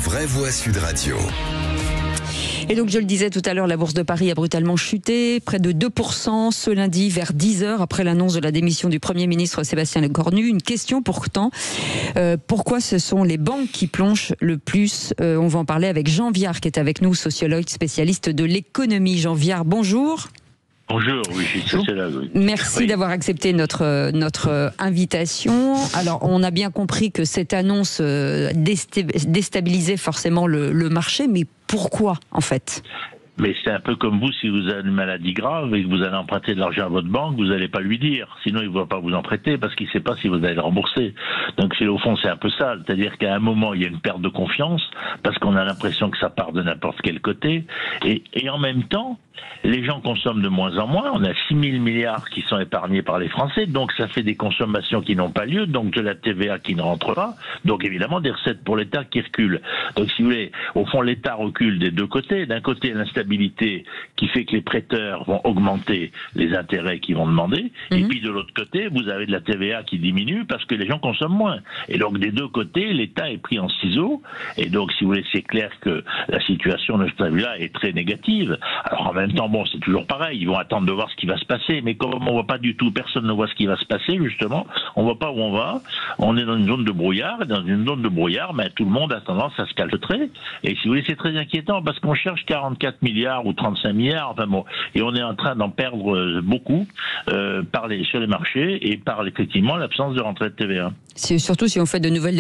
vraie voix Sud Radio. Et donc, je le disais tout à l'heure, la bourse de Paris a brutalement chuté, près de 2% ce lundi vers 10h après l'annonce de la démission du Premier ministre Sébastien Lecornu. Une question pourtant, pourquoi ce sont les banques qui plongent le plus? On va en parler avec Jean Viard qui est avec nous, sociologue spécialiste de l'économie. Jean Viard, bonjour. Bonjour, oui, je suis sociologue. Oui. Merci d'avoir accepté notre invitation. Alors, on a bien compris que cette annonce déstabilisait forcément le marché, mais pourquoi en fait ? Mais c'est un peu comme vous, si vous avez une maladie grave et que vous allez emprunter de l'argent à votre banque, vous n'allez pas lui dire. Sinon, il ne va pas vous en prêter parce qu'il ne sait pas si vous allez le rembourser. Donc, au fond, c'est un peu ça. C'est-à-dire qu'à un moment, il y a une perte de confiance parce qu'on a l'impression que ça part de n'importe quel côté. Et en même temps, les gens consomment de moins en moins. On a 6 000 milliards qui sont épargnés par les Français. Donc, ça fait des consommations qui n'ont pas lieu. Donc, de la TVA qui ne rentre pas. Donc, évidemment, des recettes pour l'État qui reculent. Donc, si vous voulez, au fond, l'État recule des deux côtés. D'un côté, l'instabilité qui fait que les prêteurs vont augmenter les intérêts qu'ils vont demander. Et puis, de l'autre côté, vous avez de la TVA qui diminue parce que les gens consomment moins. Et donc, des deux côtés, l'État est pris en ciseaux. Et donc, si vous voulez, c'est clair que la situation de ce point-là est très négative. Alors, en même temps, bon, c'est toujours pareil. Ils vont attendre de voir ce qui va se passer. Mais comme on voit pas du tout, personne ne voit ce qui va se passer, justement. On voit pas où on va. On est dans une zone de brouillard. Et dans une zone de brouillard, mais tout le monde a tendance à se calfeutrer. Et si vous voulez, c'est très inquiétant parce qu'on cherche 44 milliards ou 35 milliards, enfin bon, et on est en train d'en perdre beaucoup sur les marchés et par effectivement l'absence de rentrée de TVA. C'est surtout si on fait de nouvelles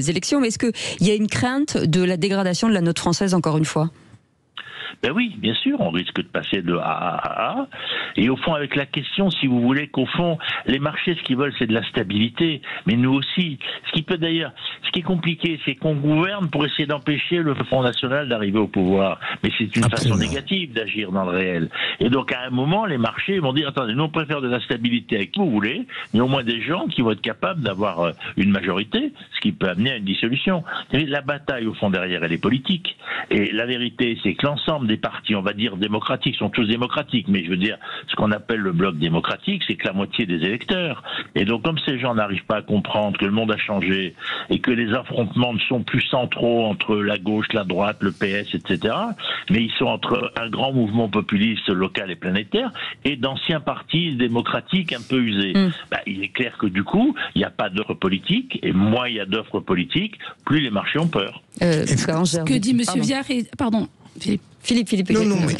élections, mais est-ce qu'il y a une crainte de la dégradation de la note française encore une fois ? Ben oui, bien sûr, on risque de passer de A à A. Et au fond, avec la question, si vous voulez, qu'au fond, les marchés, ce qu'ils veulent, c'est de la stabilité. Mais nous aussi. Ce qui est compliqué, c'est qu'on gouverne pour essayer d'empêcher le Front National d'arriver au pouvoir. Mais c'est une façon négative d'agir dans le réel. Et donc, à un moment, les marchés vont dire, attendez, nous, on préfère de la stabilité avec qui vous voulez, mais au moins des gens qui vont être capables d'avoir une majorité, ce qui peut amener à une dissolution. La bataille, au fond, derrière, elle est politique. Et la vérité, c'est que l'ensemble des partis, on va dire démocratiques, sont tous démocratiques, mais je veux dire, ce qu'on appelle le bloc démocratique, c'est que la moitié des électeurs. Et donc, comme ces gens n'arrivent pas à comprendre que le monde a changé et que les affrontements ne sont plus centraux entre la gauche, la droite, le PS, etc., mais ils sont entre un grand mouvement populiste local et planétaire et d'anciens partis démocratiques un peu usés. Il est clair que du coup, il n'y a pas d'offre politique, et moins il y a d'offres politiques, plus les marchés ont peur. Ce que dit M. Viard, pardon, Philippe. Non, mais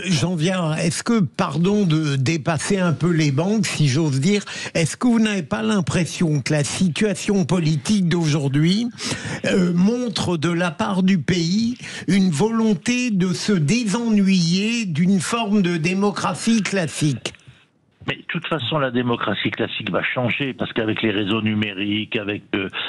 Jean Viard, est-ce que, pardon de dépasser un peu les banques, si j'ose dire, est-ce que vous n'avez pas l'impression que la situation politique d'aujourd'hui montre de la part du pays une volonté de se désennuyer d'une forme de démocratie classique ? Mais de toute façon, la démocratie classique va changer parce qu'avec les réseaux numériques, avec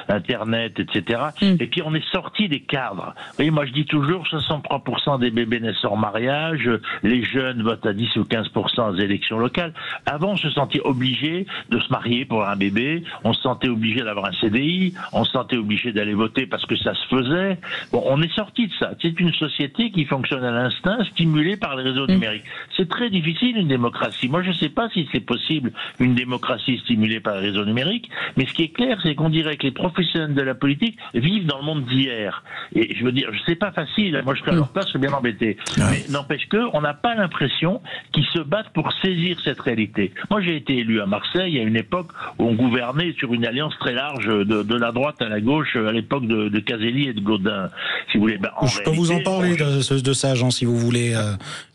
Internet, etc. Et puis on est sorti des cadres. Vous voyez, moi je dis toujours 63% des bébés naissent hors mariage, les jeunes votent à 10 ou 15% aux élections locales. Avant, on se sentait obligé de se marier pour avoir un bébé, on se sentait obligé d'avoir un CDI, on se sentait obligé d'aller voter parce que ça se faisait. Bon, on est sorti de ça. C'est une société qui fonctionne à l'instinct, stimulée par les réseaux numériques. C'est très difficile une démocratie. Moi, je sais pas si c'est possible une démocratie stimulée par les réseaux numériques, mais ce qui est clair, c'est qu'on dirait que les professionnels de la politique vivent dans le monde d'hier. Et je veux dire, c'est pas facile, moi je serais à leur place, je serais bien embêté. Mais n'empêche qu'on n'a pas l'impression qu'ils se battent pour saisir cette réalité. Moi j'ai été élu à Marseille à une époque où on gouvernait sur une alliance très large de la droite à la gauche, à l'époque de Caselli et de Gaudin. Si vous voulez, je peux vous en parler de ça, Jean, si vous voulez.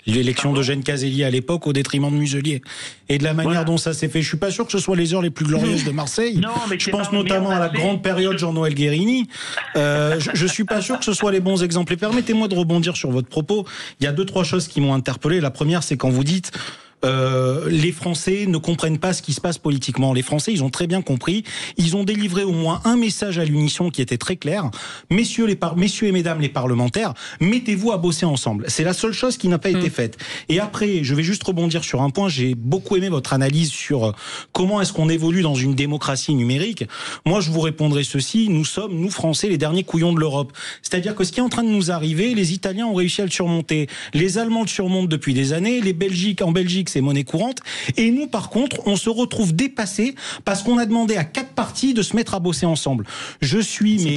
L'élection d'Eugène Caselli à l'époque au détriment de Muselier. Et de la manière dont ça s'est fait, je suis pas sûr que ce soit les heures les plus glorieuses de Marseille. Non, mais je pense notamment à la grande période Jean-Noël Guérini. Je suis pas sûr que ce soit les bons exemples. Et permettez-moi de rebondir sur votre propos. Il y a 2-3 choses qui m'ont interpellé. La première, c'est quand vous dites les Français ne comprennent pas ce qui se passe politiquement. Les Français, ils ont très bien compris. Ils ont délivré au moins un message à l'unisson qui était très clair. Messieurs et mesdames les parlementaires, mettez-vous à bosser ensemble. C'est la seule chose qui n'a pas été faite. Et après, je vais juste rebondir sur un point. J'ai beaucoup aimé votre analyse sur comment est-ce qu'on évolue dans une démocratie numérique. Moi, je vous répondrai ceci. Nous sommes, nous Français, les derniers couillons de l'Europe. C'est-à-dire que ce qui est en train de nous arriver, les Italiens ont réussi à le surmonter. Les Allemands le surmontent depuis des années. En Belgique, c'est monnaie courante. Et nous, par contre, on se retrouve dépassés parce qu'on a demandé à 4 partis de se mettre à bosser ensemble. Je suis...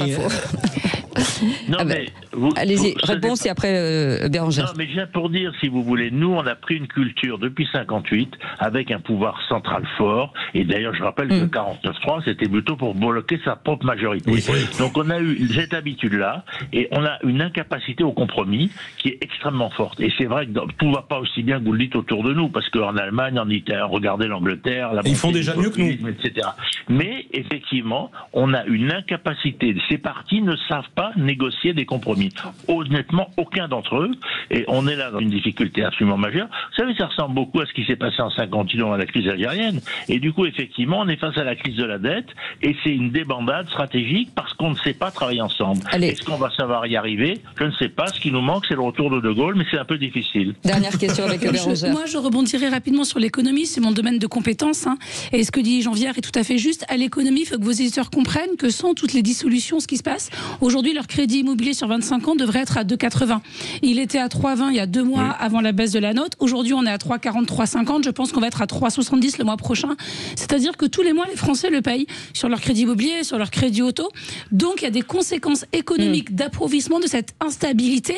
Allez-y, réponse et après Bérangère. Non, mais je viens pour dire, si vous voulez, nous, on a pris une culture depuis 58 avec un pouvoir central fort. Et d'ailleurs, je rappelle que le 49.3, c'était plutôt pour bloquer sa propre majorité. Oui. Donc, on a eu cette habitude-là et on a une incapacité au compromis qui est extrêmement forte. Et c'est vrai que tout ne va pas aussi bien que vous le dites autour de nous, parce qu'en Allemagne, en Italie, regardez l'Angleterre, ils font déjà mieux que nous, etc. Mais effectivement, on a une incapacité. Ces partis ne savent pas négocier des compromis. Honnêtement, aucun d'entre eux. Et on est là dans une difficulté absolument majeure. Vous savez, ça ressemble beaucoup à ce qui s'est passé en 51 à la crise algérienne. Et du coup, effectivement, on est face à la crise de la dette et c'est une débandade stratégique parce qu'on ne sait pas travailler ensemble. Est-ce qu'on va savoir y arriver? Je ne sais pas. Ce qui nous manque, c'est le retour de Gaulle, mais c'est un peu difficile. Dernière question avec Bérangère. Moi, je rebondirai rapidement sur l'économie. C'est mon domaine de compétence. Et ce que dit Jean-Viard est tout à fait juste. À l'économie, il faut que vos éditeurs comprennent que sans toutes les dissolutions, ce qui se passe, aujourd'hui, leur crédit immobilier sur 25 ans devrait être à 2,80. Il était à 3,20 il y a 2 mois avant la baisse de la note. Aujourd'hui, on est à 3,40, 3,50. Je pense qu'on va être à 3,70 le mois prochain. C'est-à-dire que tous les mois, les Français le payent sur leur crédit immobilier, sur leur crédit auto. Donc, il y a des conséquences économiques d'appauvrissement de cette instabilité.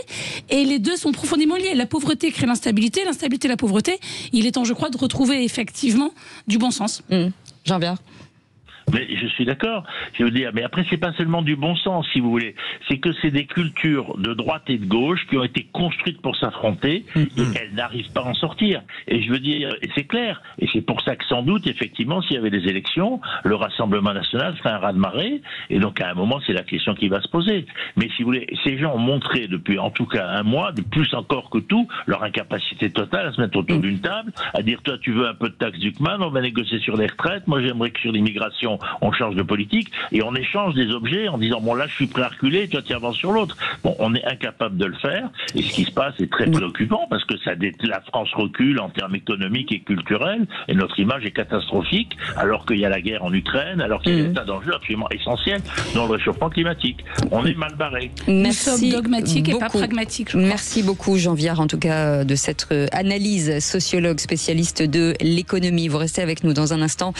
Et les deux sont profondément liés. La pauvreté crée l'instabilité, la pauvreté. Il est temps, je crois, de retrouver effectivement du bon sens. Jean-Viard. Mais je suis d'accord. Je veux dire, mais après, c'est pas seulement du bon sens, si vous voulez. C'est que c'est des cultures de droite et de gauche qui ont été construites pour s'affronter et elles n'arrivent pas à en sortir. Et je veux dire, et c'est clair. Et c'est pour ça que sans doute, effectivement, s'il y avait des élections, le Rassemblement national ferait un raz-de-marée. Et donc, à un moment, c'est la question qui va se poser. Mais si vous voulez, ces gens ont montré depuis, en tout cas, un mois, de plus encore que tout, leur incapacité totale à se mettre autour d'une table, à dire, toi, tu veux un peu de taxe Zuckman, on va négocier sur les retraites. Moi, j'aimerais que sur l'immigration, on change de politique et on échange des objets en disant bon là je suis prêt à reculer, toi tu avances sur l'autre. Bon, on est incapable de le faire et ce qui se passe est très préoccupant parce que la France recule en termes économiques et culturels et notre image est catastrophique alors qu'il y a la guerre en Ukraine, alors qu'il y a des tas d'enjeux absolument essentiels dans le réchauffement climatique. On est mal barré. Merci. Nous sommes dogmatiques et pas pragmatiques. Merci beaucoup Jean Viard en tout cas de cette analyse, sociologue spécialiste de l'économie. Vous restez avec nous dans un instant.